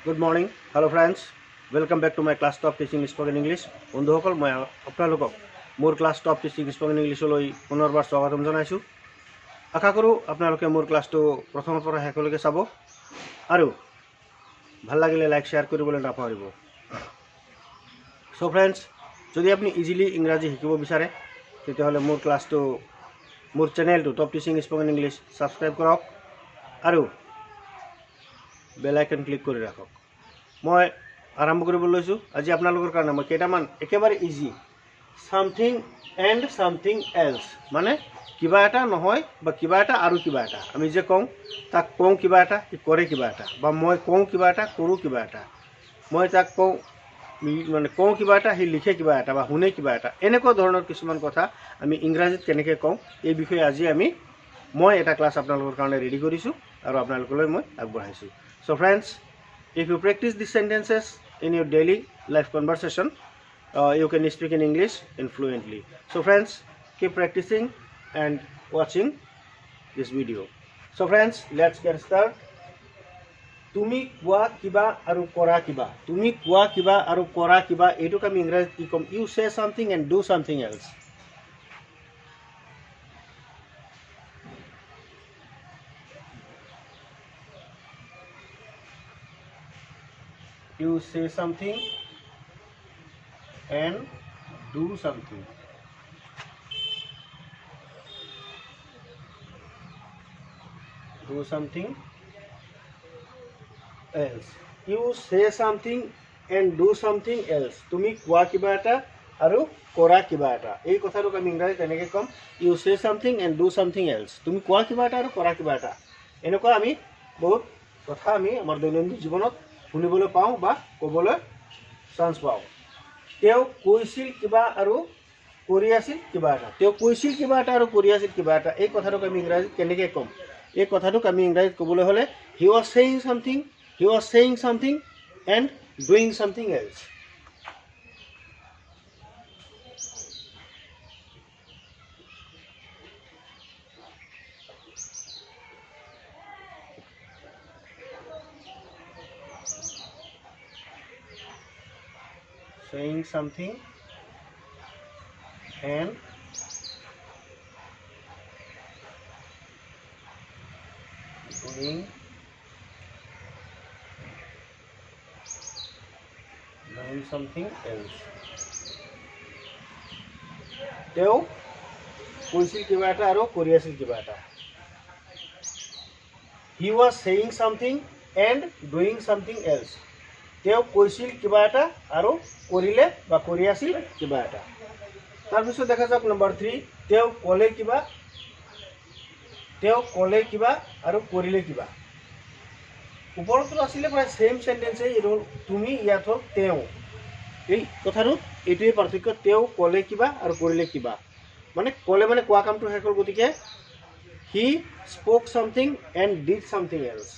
Good morning. Hello friends. Welcome back to my class Top Teaching Spoken English. বন্ধুসকল মই আপোনালোকক মোৰ class top teaching spoken ইংলিছলৈ পুনৰবাৰ স্বাগতম জনাইছোঁ। আশা কৰোঁ আপোনালোকে মোৰ ক্লাছটো প্ৰথমৰ পৰা শেষলৈকে চাব আৰু ভাল লাগিলে লাইক শ্বেয়াৰ কৰিবলৈ নাপাহৰিব। সো ফ্ৰেণ্ডছ, যদি আপুনি ইজিলি ইংৰাজী শিকিব বিচাৰে তেতিয়াহ'লে মোৰ ক্লাছটো মোৰ চেনেলটো top teaching spoken English subscribe কৰক আৰু বেল আইকন ক্লিক কৰি ৰাখক। মই আৰম্ভ কৰিব লৈছোঁ। আজি আপোনালোকৰ কাৰণে মই কেইটামান একেবাৰে easy something and something else, মানে কিবা এটা নহয় বা কিবা এটা আৰু কিবা এটা। আমি যে কওঁ তাক কওঁ কিবা এটা, সি কৰে কিবা এটা, বা মই কওঁ কিবা এটা, কৰোঁ কিবা এটা। মই তাক কওঁ মানে কওঁ কিবা এটা, সি লিখে কিবা এটা বা শুনে কিবা এটা। এনেকুৱা ধৰণৰ কিছুমান কথা আমি ইংৰাজীত কেনেকৈ কওঁ এই বিষয়ে আজি মই এটা ক্লাছ আপোনালোকৰ কাৰণে ৰেডি কৰিছোঁ আৰু আপোনালোকলৈ মই আগবঢ়াইছোঁ। So friends, if you practice these sentences in your daily life conversation, you can speak in English fluently. So friends, keep practicing and watching this video. So friends, let's get started. তুমি কোৱা কিবা আৰু কৰা কিবা। তুমি কোৱা কিবা আৰু কৰা কিবা এইটোক আমি ইংৰাজীত কি ক'ম? You say something and do something else. You say something and do something. Do something else. You say something and do something else. তুমি কোৱা কিবা এটা আৰু কৰা কিবা এটা। এই কথাটোক আমি ইংৰাজীত এনেকৈ ক'ম, you say something and do something else. তুমি কোৱা কিবা এটা আৰু কৰা কিবা এটা। এনেকুৱা আমি বহুত কথা আমি আমাৰ দৈনন্দিন জীৱনত শুনিবলৈ পাওঁ বা ক'বলৈ চান্স পাওঁ। তেওঁ কৈছিল কিবা আৰু কৰি আছিল কিবা এটা। তেওঁ কৈছিল কিবা এটা আৰু কৰি আছিল কিবা এটা। এই কথাটোক আমি ইংৰাজীত কেনেকৈ ক'ম? এই কথাটোক আমি ইংৰাজীত ক'বলৈ হ'লে he was saying something and doing something else. Saying something and doing something else. তেওঁ কৈছিল কিবা এটা আৰু কৰি আছিল কিবা এটা। He was saying something and doing something else. তেওঁ কৈছিল কিবা এটা আৰু কৰিলে বা কৰি আছিল কিবা এটা। তাৰপিছত দেখা যাওক নম্বৰ 3, তেওঁ ক'লে কিবা আৰু কৰিলে কিবা। ওপৰতো আছিলে প্ৰায় সেম সেন্টেন্সে, এইটো তুমি, ইয়াত হ'ল তেওঁ। এই কথাটোত এইটোৱে পাৰ্থক্য, তেওঁ ক'লে কিবা আৰু কৰিলে কিবা। মানে ক'লে মানে কোৱা কামটো শেষ হ'ল, গতিকে he spoke something and did something else.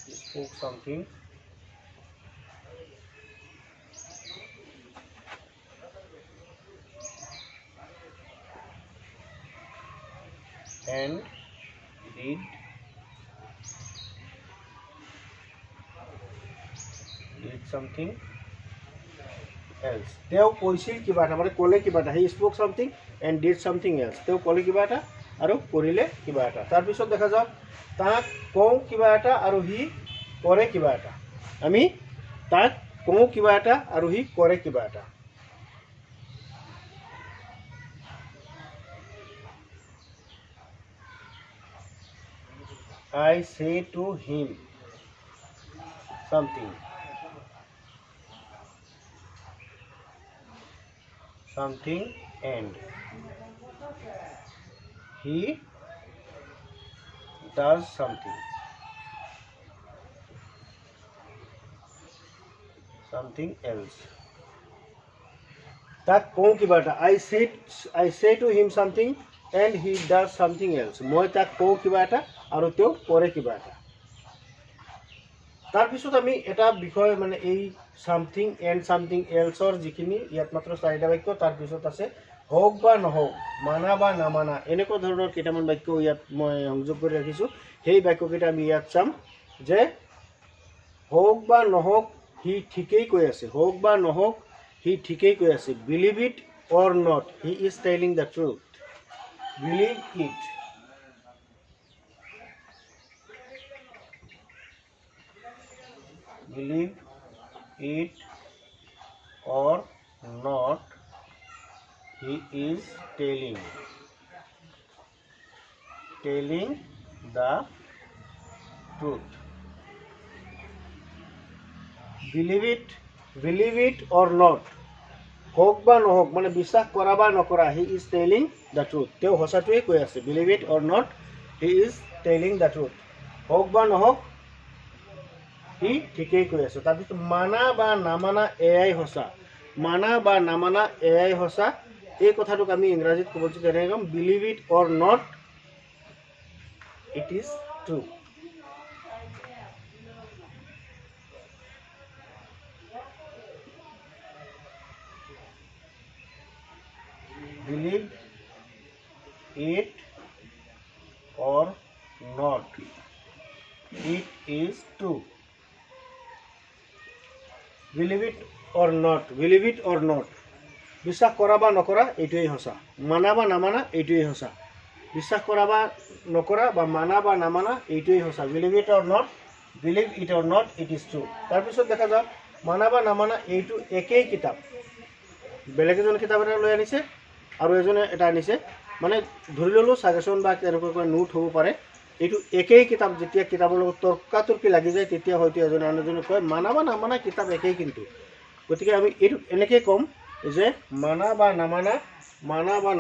He spoke something and did something else. তেওঁ কৈছিল কিবা এটা, মানে ক'লে কিবা এটা। he spoke something and did something else. তেওঁ ক'লে কিবা এটা আৰু কৰিলে কিবা এটা। তাৰপিছত দেখা যাওক তাক কওঁ কিবা এটা আৰু সি কৰে কিবা এটা। আমি তাক কওঁ কিবা এটা আৰু সি কৰে কিবা এটা। I say to him something and he does something else. তাক কওঁ কিবা এটা, I say to him something and he does something else. মই তাক কওঁ কিবা এটা আৰু তেওঁ কৰে কিবা এটা। তাৰপিছত আমি এটা বিষয় মানে এই সামথিং এণ্ড সামথিং এলছৰ যিখিনি ইয়াত মাত্ৰ 4টা বাক্য, তাৰপিছত আছে হোক বা নহওক, মানা বা নামানা, এনেকুৱা ধৰণৰ কেইটামান বাক্য ইয়াত মই সংযোগ কৰি ৰাখিছোঁ। সেই বাক্যকেইটা আমি ইয়াত চাম যে হোক বা নহওক সি ঠিকেই কৈ আছে, হোক বা নহওক সি ঠিকেই কৈ আছে। Believe it or not, he is telling the truth. Believe it, believe it or not, he is telling the truth. Believe it or not, হোক বা নহওক মানে বিশ্বাস কৰা বা নকৰা, he is telling the truth, তেওঁ সঁচাটোৱে কৈ আছে। believe it or not, he is telling the truth, হোক বা নহওক সি ঠিকেই কৈ আছে। তাৰপিছত মানা বা নামানা এয়াই সঁচা, মানা বা নামানা এয়াই সঁচা, এই কথাটোক আমি ইংৰাজীত ক'ব পাৰোঁ কেনেকৈ ক'ম, believe it or not, it is true. Believe it or not, it is true. Believe it or not, believe it or not, বিশ্বাস কৰা বা নকৰা এইটোৱেই সঁচা, মানা বা নামানা এইটোৱেই সঁচা। বিশ্বাস কৰা বা নকৰা বা মানা বা নামানা এইটোৱেই সঁচা। Believe it or not, believe it or not, it is true. তাৰপিছত দেখা যাওক মানা বা নামানা এইটো একেই কিতাপ, বেলেগ এজন কিতাপ এটা লৈ আনিছে আৰু এজনে এটা আনিছে, মানে ধৰি ল'লোঁ ছাজেশ্যন বা তেনেকুৱাকৈ নোট হ'ব পাৰে। এইটো একেই কিতাপ, যেতিয়া কিতাপৰ লগত তৰ্কাতৰ্কি লাগি যায় তেতিয়া হয়তো এজনে আনজনে কয় মানা বা নামানা কিতাপ একেই কিন্তু। গতিকে আমি এইটো এনেকৈ ক'ম যে মানা বা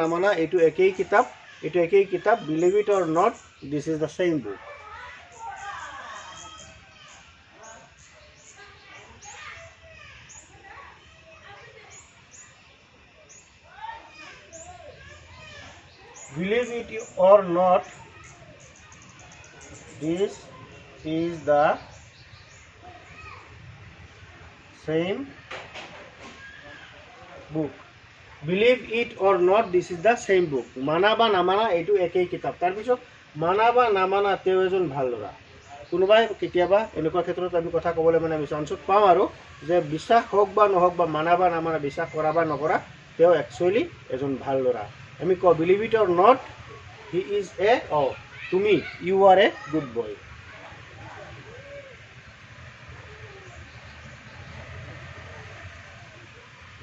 নামানা এইটো একেই কিতাপ, এইটো একেই কিতাপ। Believe it or not, this is the same book. Believe it or not, this is the same book. Believe it or not, this is the same book. মানা বা নামানা এইটো একেই কিতাপ। তাৰপিছত মানা বা নামানা তেওঁ এজন ভাল ল'ৰা। কোনোবাই কেতিয়াবা এনেকুৱা ক্ষেত্ৰত আমি কথা ক'বলৈ মানে আমি চান্সত পাওঁ আৰু যে বিশ্বাস হওক বা নহওক বা মানা বা নামানা, বিশ্বাস কৰা বা নকৰা, তেওঁ একচুৱেলি এজন ভাল ল'ৰা। আমি কওঁ believe it or not, he is a তুমি, you are a good boy.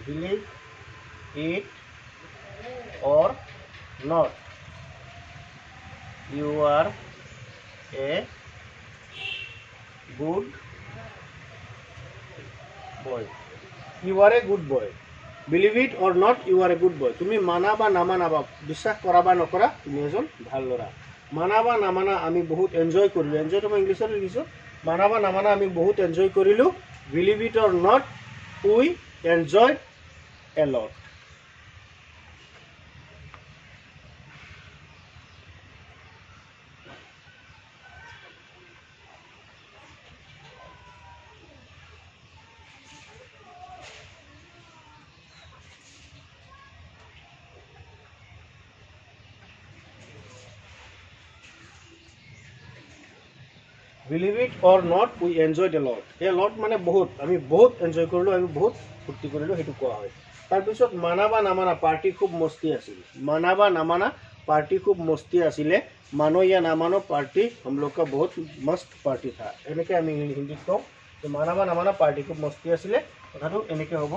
Believe it or not, you are a good boy, you are a good boy. Believe it or not, you are a good boy. তুমি মানা বা নামানা বা বিশ্বাস কৰা বা নকৰা, তুমি এজন ভাল ল'ৰা। মানা বা নামানা আমি বহুত এনজয় কৰিলোঁ, এনজয়টো মই ইংলিছত লিখিছোঁ, মানা বা নামানা আমি বহুত এনজয় কৰিলোঁ। Believe it or not, we enjoy a lot. Believe it or not, we enjoyed a lot. A lot মানে বহুত, আমি বহুত এনজয় কৰিলোঁ, আমি বহুত ফূৰ্তি কৰিলোঁ, সেইটো কোৱা হয়। তাৰপিছত মানা বা নামানা, পাৰ্টি খুব মস্তি আছিল। মানা বা নামানা, পাৰ্টি খুব মস্তি আছিলে। মানো या ना मानो पार्टी हम लोग का बहुत मस्त पार्टी था। এনেকৈ আমি হিন্দীত কওঁ যে মানা বা নামানা পাৰ্টি খুব মস্তি আছিলে, কথাটো এনেকৈ হ'ব।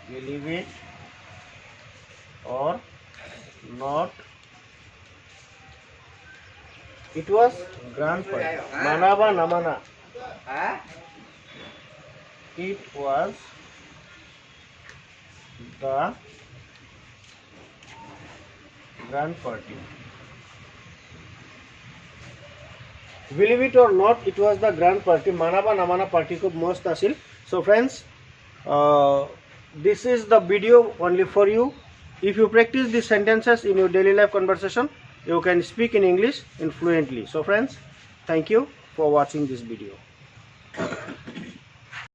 Believe it or not, it was grand party. Mana ba namana, it was the grand party. Believe it or not, it was the grand party. Mana ba namana party ko most asil. So friends, this is the video only for you. If you practice these sentences in your daily life conversation, you can speak in English fluently. So friends, thank you for watching this video.